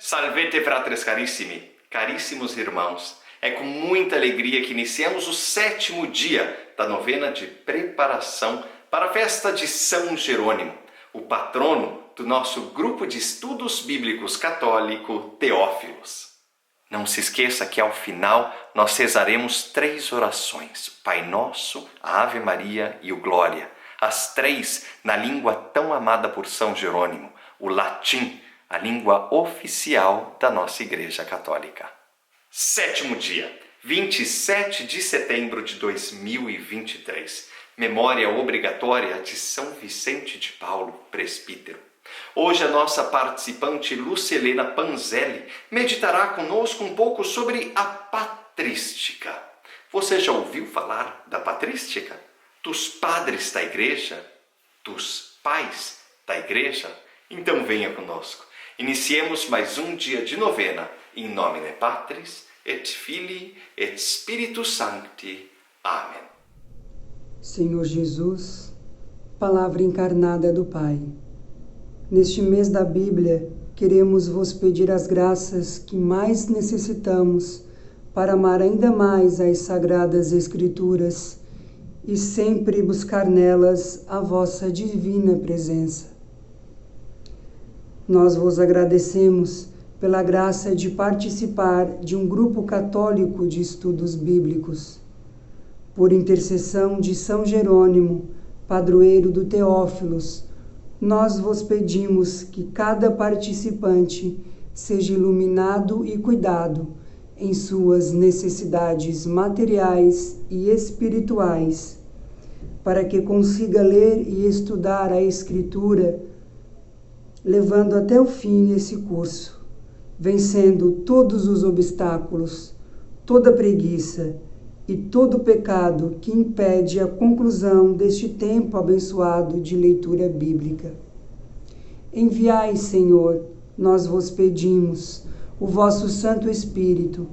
Salvete fratres carissimi, caríssimos irmãos. É com muita alegria que iniciamos o 7º dia da novena de preparação para a festa de São Jerônimo, o patrono do nosso grupo de estudos bíblicos católico Teófilos. Não se esqueça que ao final nós rezaremos 3 orações, o Pai Nosso, a Ave Maria e o Glória, as 3 na língua tão amada por São Jerônimo, o latim, a língua oficial da nossa Igreja Católica. 7º dia, 27 de setembro de 2023, memória obrigatória de São Vicente de Paulo, presbítero. Hoje a nossa participante Lucilena Panzelli meditará conosco um pouco sobre a patrística. Você já ouviu falar da patrística? Dos padres da igreja? Dos pais da igreja? Então venha conosco. Iniciemos mais um dia de novena. In nomine Patris, et Filii, et Spiritus Sancti. Amém. Senhor Jesus, palavra encarnada do Pai. Neste mês da Bíblia, queremos vos pedir as graças que mais necessitamos para amar ainda mais as Sagradas Escrituras e sempre buscar nelas a vossa divina presença. Nós vos agradecemos pela graça de participar de um grupo católico de estudos bíblicos. Por intercessão de São Jerônimo, padroeiro do Teófilos, nós vos pedimos que cada participante seja iluminado e cuidado em suas necessidades materiais e espirituais, para que consiga ler e estudar a Escritura, levando até o fim esse curso, vencendo todos os obstáculos, toda preguiça e todo pecado que impede a conclusão deste tempo abençoado de leitura bíblica. Enviai, Senhor, nós vos pedimos, o vosso Santo Espírito,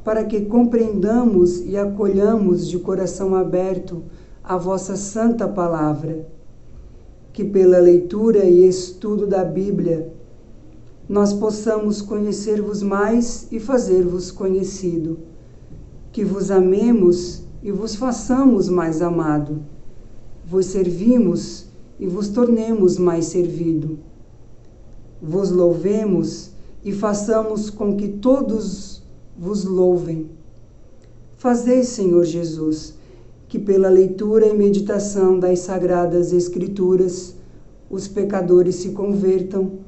para que compreendamos e acolhamos de coração aberto a vossa santa palavra, que pela leitura e estudo da Bíblia nós possamos conhecer-vos mais e fazer-vos conhecido, que vos amemos e vos façamos mais amado, vos servimos e vos tornemos mais servido, vos louvemos e façamos com que todos vos louvem. Fazei, Senhor Jesus, que pela leitura e meditação das Sagradas Escrituras os pecadores se convertam,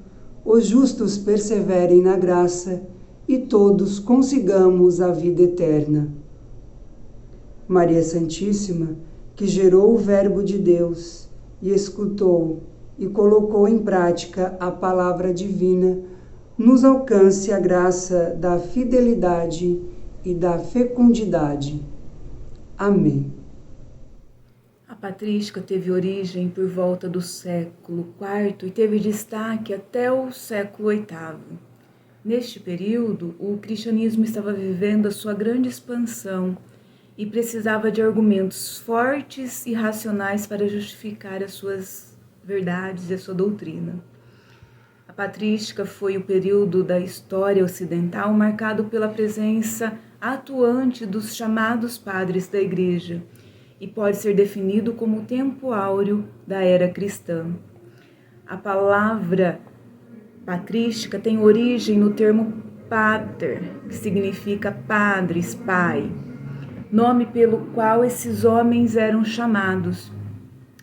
os justos perseverem na graça e todos consigamos a vida eterna. Maria Santíssima, que gerou o Verbo de Deus e escutou e colocou em prática a palavra divina, nos alcance a graça da fidelidade e da fecundidade. Amém. A patrística teve origem por volta do século IV e teve destaque até o século VIII. Neste período, o cristianismo estava vivendo a sua grande expansão e precisava de argumentos fortes e racionais para justificar as suas verdades e a sua doutrina. A patrística foi o período da história ocidental marcado pela presença atuante dos chamados padres da Igreja, e pode ser definido como o tempo áureo da era cristã. A palavra patrística tem origem no termo pater, que significa padres, pai, nome pelo qual esses homens eram chamados.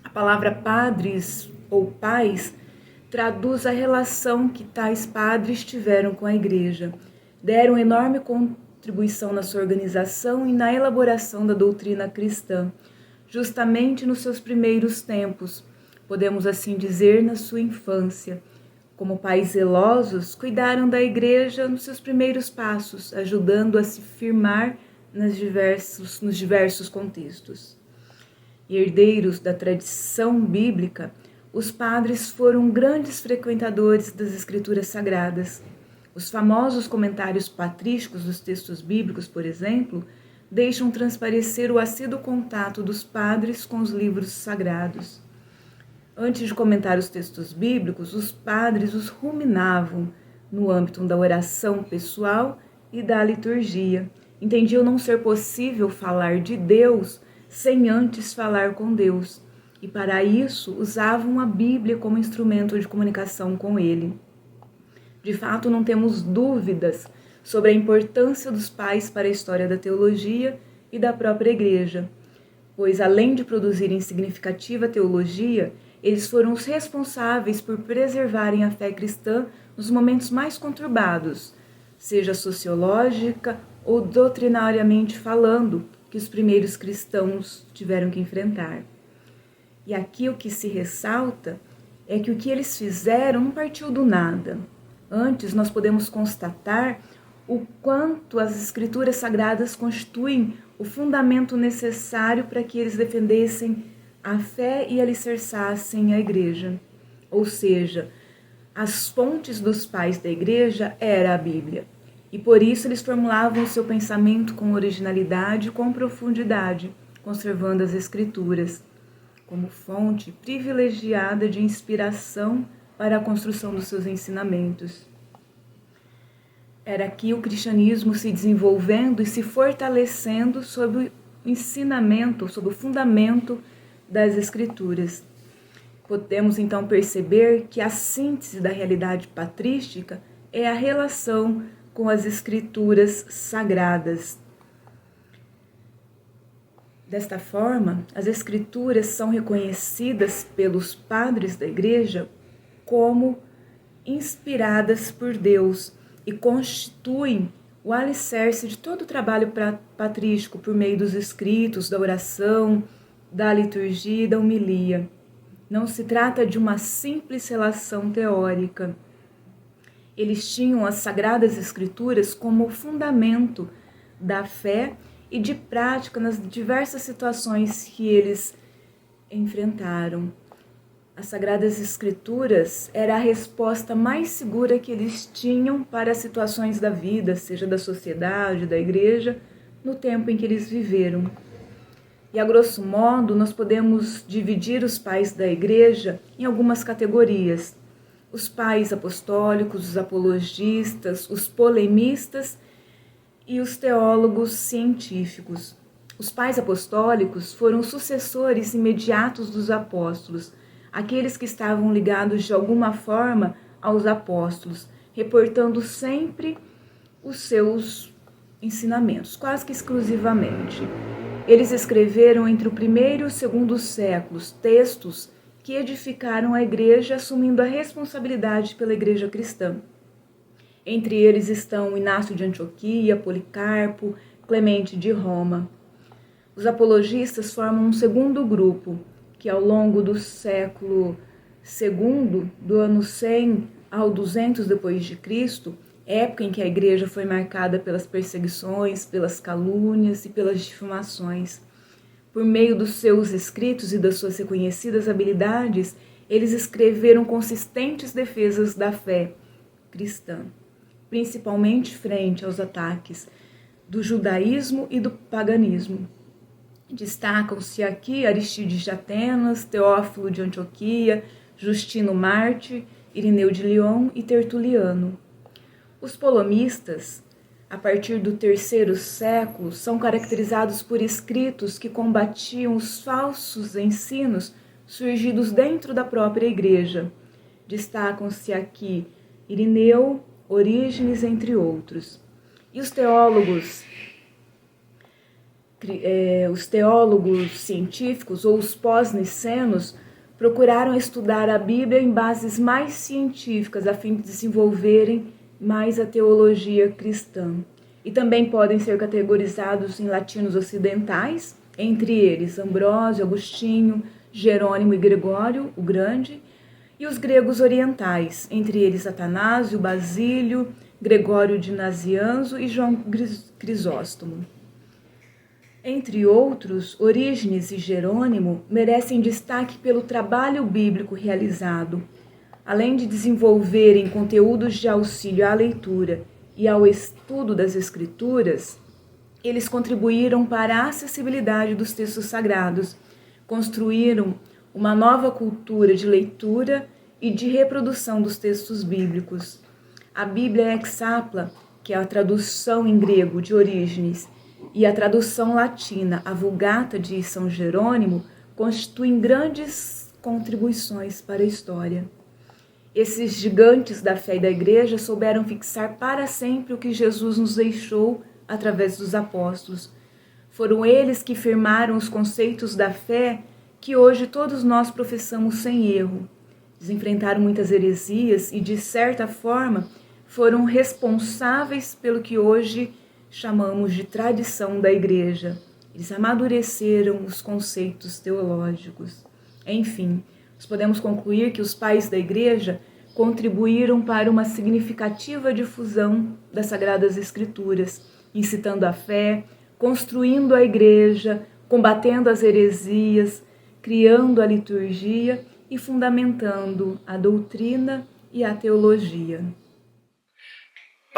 A palavra padres ou pais traduz a relação que tais padres tiveram com a Igreja. Deram enorme contribuição na sua organização e na elaboração da doutrina cristã, justamente nos seus primeiros tempos, podemos assim dizer, na sua infância. Como pais zelosos, cuidaram da Igreja nos seus primeiros passos, ajudando a se firmar nos diversos contextos. E herdeiros da tradição bíblica, os padres foram grandes frequentadores das Escrituras Sagradas. Os famosos comentários patrísticos dos textos bíblicos, por exemplo, deixam transparecer o assíduo contato dos padres com os livros sagrados. Antes de comentar os textos bíblicos, os padres os ruminavam, no âmbito da oração pessoal e da liturgia. Entendiam não ser possível falar de Deus sem antes falar com Deus, e para isso usavam a Bíblia como instrumento de comunicação com Ele. De fato, não temos dúvidas sobre a importância dos pais para a história da teologia e da própria Igreja, pois além de produzirem significativa teologia, eles foram os responsáveis por preservarem a fé cristã nos momentos mais conturbados, seja sociológica ou doutrinariamente falando, que os primeiros cristãos tiveram que enfrentar. E aqui o que se ressalta é que o que eles fizeram não partiu do nada. Antes, nós podemos constatar o quanto as escrituras sagradas constituem o fundamento necessário para que eles defendessem a fé e alicerçassem a igreja. Ou seja, as fontes dos pais da igreja era a Bíblia. E por isso eles formulavam o seu pensamento com originalidade e com profundidade, conservando as escrituras como fonte privilegiada de inspiração para a construção dos seus ensinamentos. Era aqui o cristianismo se desenvolvendo e se fortalecendo sob o ensinamento, sob o fundamento das Escrituras. Podemos então perceber que a síntese da realidade patrística é a relação com as Escrituras sagradas. Desta forma, as Escrituras são reconhecidas pelos padres da Igreja como inspiradas por Deus e constituem o alicerce de todo o trabalho patrístico por meio dos escritos, da oração, da liturgia e da homilia. Não se trata de uma simples relação teórica. Eles tinham as Sagradas Escrituras como fundamento da fé e de prática nas diversas situações que eles enfrentaram. As Sagradas Escrituras era a resposta mais segura que eles tinham para as situações da vida, seja da sociedade, da igreja, no tempo em que eles viveram. E a grosso modo, nós podemos dividir os pais da igreja em algumas categorias. Os pais apostólicos, os apologistas, os polemistas e os teólogos científicos. Os pais apostólicos foram sucessores imediatos dos apóstolos, aqueles que estavam ligados de alguma forma aos apóstolos, reportando sempre os seus ensinamentos, quase que exclusivamente. Eles escreveram entre o primeiro e o segundo séculos textos que edificaram a igreja, assumindo a responsabilidade pela igreja cristã. Entre eles estão Inácio de Antioquia, Policarpo, Clemente de Roma. Os apologistas formam um segundo grupo, que ao longo do século II, do ano 100 ao 200 depois de Cristo, época em que a igreja foi marcada pelas perseguições, pelas calúnias e pelas difamações. Por meio dos seus escritos e das suas reconhecidas habilidades, eles escreveram consistentes defesas da fé cristã, principalmente frente aos ataques do judaísmo e do paganismo. Destacam-se aqui Arístides de Atenas, Teófilo de Antioquia, Justino Mártir, Irineu de Lyon e Tertuliano. Os polomistas, a partir do terceiro século, são caracterizados por escritos que combatiam os falsos ensinos surgidos dentro da própria igreja. Destacam-se aqui Irineu, Orígenes, entre outros. E os teólogos científicos ou os pós-nicenos procuraram estudar a Bíblia em bases mais científicas a fim de desenvolverem mais a teologia cristã. E também podem ser categorizados em latinos ocidentais, entre eles Ambrósio, Agostinho, Jerônimo e Gregório, o Grande, e os gregos orientais, entre eles Atanásio, Basílio, Gregório de Nazianzo e João Crisóstomo. Entre outros, Orígenes e Jerônimo merecem destaque pelo trabalho bíblico realizado. Além de desenvolverem conteúdos de auxílio à leitura e ao estudo das Escrituras, eles contribuíram para a acessibilidade dos textos sagrados, construíram uma nova cultura de leitura e de reprodução dos textos bíblicos. A Bíblia Hexapla, que é a tradução em grego de Orígenes, e a tradução latina, a Vulgata de São Jerônimo, constituem grandes contribuições para a história. Esses gigantes da fé e da igreja souberam fixar para sempre o que Jesus nos deixou através dos apóstolos. Foram eles que firmaram os conceitos da fé que hoje todos nós professamos sem erro. Eles enfrentaram muitas heresias e, de certa forma, foram responsáveis pelo que hoje chamamos de tradição da igreja. Eles amadureceram os conceitos teológicos. Enfim, nós podemos concluir que os pais da igreja contribuíram para uma significativa difusão das Sagradas Escrituras, incitando a fé, construindo a igreja, combatendo as heresias, criando a liturgia e fundamentando a doutrina e a teologia.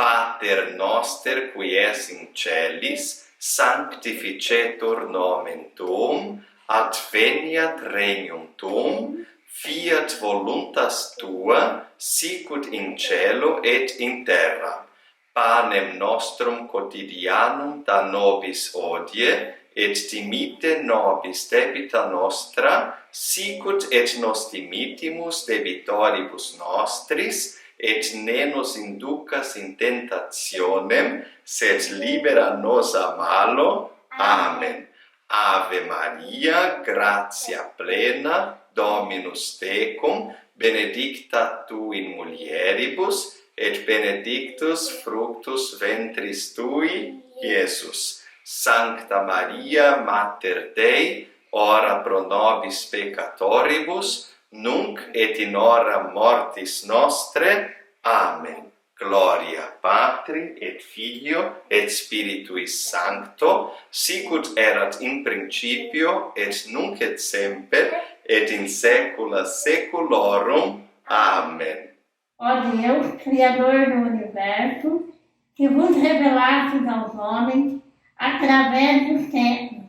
Pater noster qui es in celis, sanctificetur nomen tuum, adveniat regnum tuum, fiat voluntas tua, sicut in cielo et in terra. Panem nostrum quotidianum da nobis hodie, et dimitte nobis debita nostra, sicut et nos dimittimus debitoribus nostris, et ne nos inducas in tentationem, sed libera nos a malo. Amen. Ave Maria, gratia plena, Dominus tecum, benedicta tu in mulieribus, et benedictus fructus ventris tui, Iesus. Sancta Maria, Mater Dei, ora pro nobis peccatoribus, nunc et in hora mortis nostre. Amen. Gloria Patri et Filio et Spiritui Sancto, sicut erat in principio et nunc et semper et in saecula saeculorum. Amen. Ó Deus, Criador do Universo, que vos revelastes aos homens através dos séculos,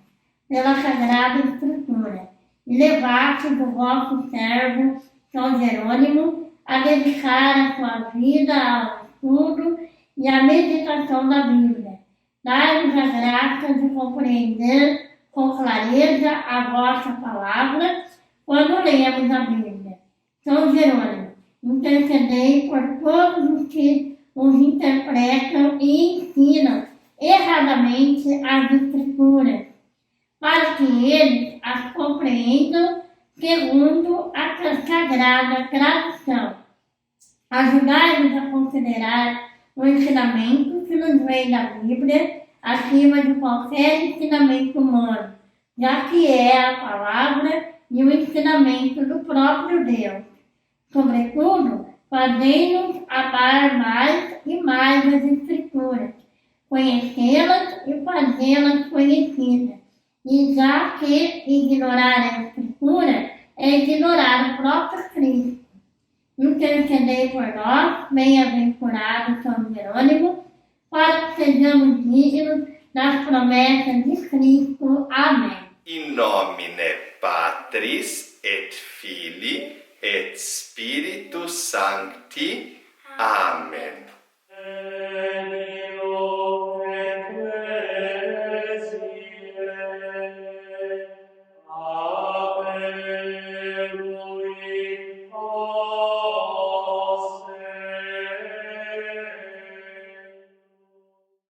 pela Sagrada Escritura, e levastes o vosso servo, São Jerônimo, a dedicar a sua vida ao estudo e à meditação da Bíblia. Dai-nos a graça de compreender com clareza a vossa palavra quando lemos a Bíblia. São Jerônimo, intercedei por todos os que os interpretam e ensinam erradamente as Escrituras, para que eles as compreendam segundo a sagrada tradição. Ajudai-nos a considerar o ensinamento que nos vem da Bíblia acima de qualquer ensinamento humano, já que é a palavra e o ensinamento do próprio Deus. Sobretudo, fazei-nos amar mais e mais as Escrituras, conhecê-las e fazê-las conhecidas. E já que ignorar a Escritura é ignorar o próprio Cristo. Intercedei por nós, bem-aventurado São Jerônimo, para que sejamos dignos das promessas de Cristo. Amém. In nomine Patris et Filii et Spiritus Sancti. Amen. Ecclesi